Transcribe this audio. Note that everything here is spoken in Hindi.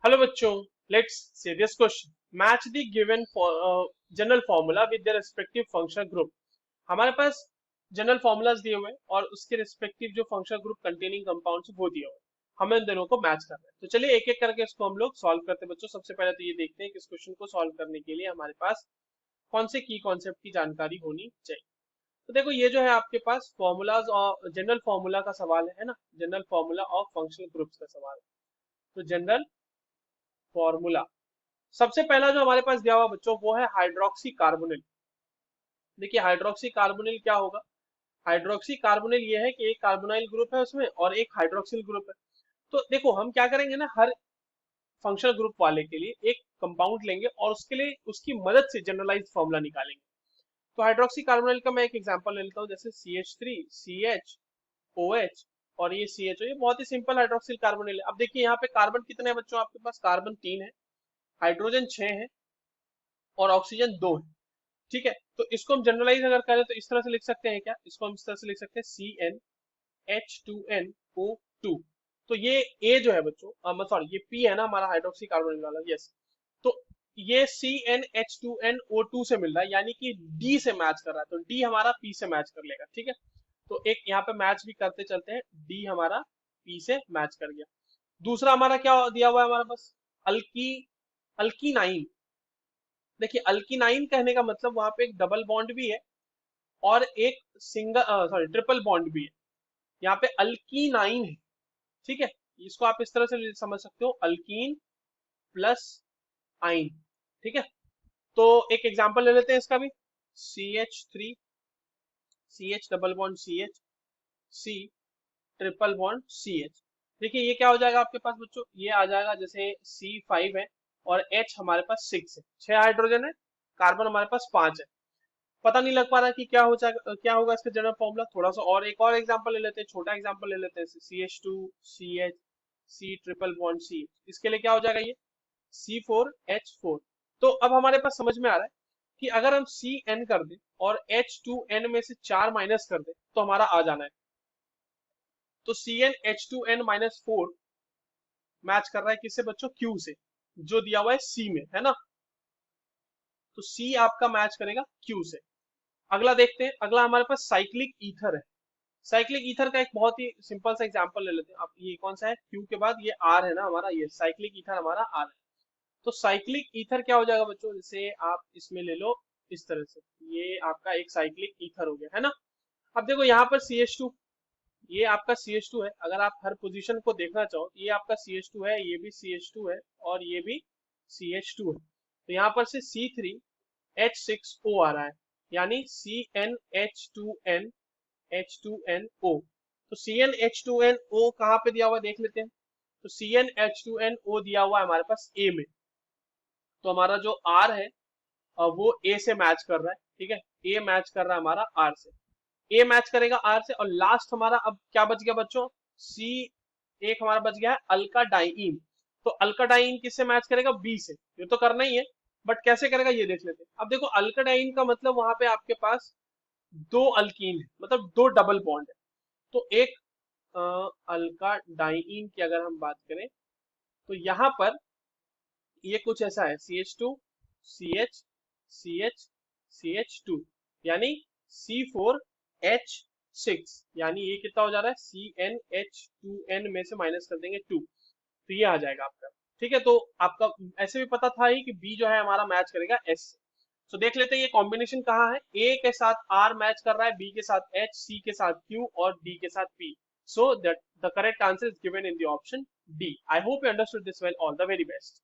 हेलो बच्चों, let's see this question. Match the given general formula with the respective functional group. हमारे पास जनरल फॉर्मूलाज दिए हुए हैं और उसके रिस्पेक्टिव जो फंक्शनल ग्रुप कंटेनिंग कंपाउंड्स वो दिए हुए हैं। हमें उन दोनों को मैच करना है। तो चलिए एक एक करके इसको हम लोग सॉल्व करते हैं बच्चों। सबसे पहले तो ये देखते हैं कि इस क्वेश्चन को सॉल्व करने के लिए हमारे पास कौन से की कॉन्सेप्ट की जानकारी होनी चाहिए। तो देखो, ये जो है आपके पास फॉर्मूलाज और जनरल फॉर्मूला का सवाल है ना। General formula of functional groups का सवाल है। तो जनरल फॉर्मूला सबसे पहला जो हमारे पास दिया हुआ बच्चों वो है हाइड्रोक्सी कार्बोनिल। देखिए हाइड्रोक्सी कार्बोनिल क्या होगा। हाइड्रोक्सी कार्बोनिल ये है कि एक कार्बोनाइल ग्रुप है उसमें और एक हाइड्रोक्सिल ग्रुप है। तो देखो हम क्या करेंगे ना, हर फंक्शनल ग्रुप वाले के लिए एक कंपाउंड लेंगे और उसके लिए उसकी मदद से जनरलाइज फॉर्मूला निकालेंगे। तो हाइड्रोक्सी कार्बोनिल का मैं एक एग्जांपल ले लेता हूँ, जैसे CH3 CH OH और ये CHO। ये बहुत ही सिंपल हाइड्रोक्सिल कार्बोनिल है। अब देखिए यहाँ पे कार्बन कितने हैं बच्चों, आपके पास कार्बन 3 है, हाइड्रोजन 6 है और ऑक्सीजन 2 है। ठीक है, तो इसको हम जनरलाइज अगर करें तो इस तरह से लिख सकते हैं क्या, इसको हम इस तरह से लिख सकते हैं CnH2nO2। तो ये ए जो है बच्चों, सॉरी ये पी है ना हमारा हाइड्रोक्सी कार्बोनिल वाला, यस। तो ये CnH2nO2 से मिल रहा है, यानी कि डी से मैच कर रहा है, तो डी हमारा पी से मैच कर लेगा। ठीक है, तो एक यहाँ पे मैच भी करते चलते हैं, डी हमारा पी से मैच कर गया। दूसरा हमारा क्या दिया हुआ है हमारे पास, अल्की अल्कीनाइन। देखिए अल्कीनाइन कहने का मतलब वहां पे एक डबल बॉन्ड भी है और एक सिंगल सॉरी ट्रिपल बॉन्ड भी है। यहाँ पे अल्कीनाइन है। ठीक है, इसको आप इस तरह से समझ सकते हो, अल्कीन प्लस आइन। ठीक है, तो एक एग्जांपल ले लेते हैं इसका भी। CH3 CH double bond CH C triple bond CH। देखिए ये क्या हो जाएगा आपके पास बच्चों, ये आ जाएगा जैसे C5 है और H हमारे पास 6 है, 6 हाइड्रोजन है, कार्बन हमारे पास 5 है। पता नहीं लग पा रहा कि क्या हो जाएगा, क्या होगा इसका जनरल फॉर्मूला। थोड़ा सा और एक और एग्जांपल ले लेते हैं, छोटा एग्जांपल ले लेते हैं। CH2 CH C triple bond C, इसके लिए क्या हो जाएगा ये C4H4। तो अब हमारे पास समझ में आ रहा है कि अगर हम CN कर दें और H2N में से 4 माइनस कर दें तो हमारा आ जाना है। तो CnH2n-4 मैच कर रहा है किससे बच्चों, Q से, जो दिया हुआ है C में, है ना। तो C आपका मैच करेगा Q से। अगला देखते हैं, अगला हमारे पास साइक्लिक ईथर है। साइक्लिक ईथर का एक बहुत ही सिंपल सा एग्जांपल ले लेते हैं। अब ये कौन सा है, क्यू के बाद ये आर है ना हमारा, ये साइक्लिक ईथर हमारा आर है। तो साइक्लिक ईथर क्या हो जाएगा बच्चों, जैसे आप इसमें ले लो इस तरह से, ये आपका एक साइक्लिक ईथर हो गया, है ना। अब देखो यहाँ पर CH2, ये आपका CH2 है। अगर आप हर पोजीशन को देखना चाहो, ये आपका CH2 है, ये भी CH2 है और ये भी CH2 है। तो यहाँ पर से C3H6O आ रहा है, यानी CnH2nO। तो CnH2nO कहाँ पे दिया हुआ है देख लेते हैं। तो CnH2nO दिया हुआ है हमारे पास A में। तो हमारा जो R है वो A से मैच कर रहा है। ठीक है, A मैच कर रहा है हमारा R से, ए मैच करेगा आर से। और लास्ट हमारा अब क्या बच गया बच्चों, सी एक हमारा बच गया है अल्काडाइन। तो अल्काडाइन किससे मैच करेगा, बी से। ये तो करना ही है, बट कैसे करेगा ये देख लेते हैं। अब देखो अल्काडाइन का मतलब वहां पे आपके पास दो अल्कीन है, मतलब दो डबल बॉन्ड है। तो एक अल्काडाइन की अगर हम बात करें तो यहाँ पर ये कुछ ऐसा है, CH2 CH CH CH2, यानी C4H6, यानी ये कितना हो जा रहा है, CnH2n में से माइनस कर देंगे 2, तो ये आ जाएगा आपका। ठीक है, तो आपका ऐसे भी पता था ही कि बी जो है हमारा मैच करेगा एस से। तो देख लेते हैं ये कॉम्बिनेशन कहाँ है, ए के साथ आर मैच कर रहा है, बी के साथ एच, सी के साथ क्यू और डी के साथ P. So that the correct answer is given in the option D. I hope you understood this well, all the very best.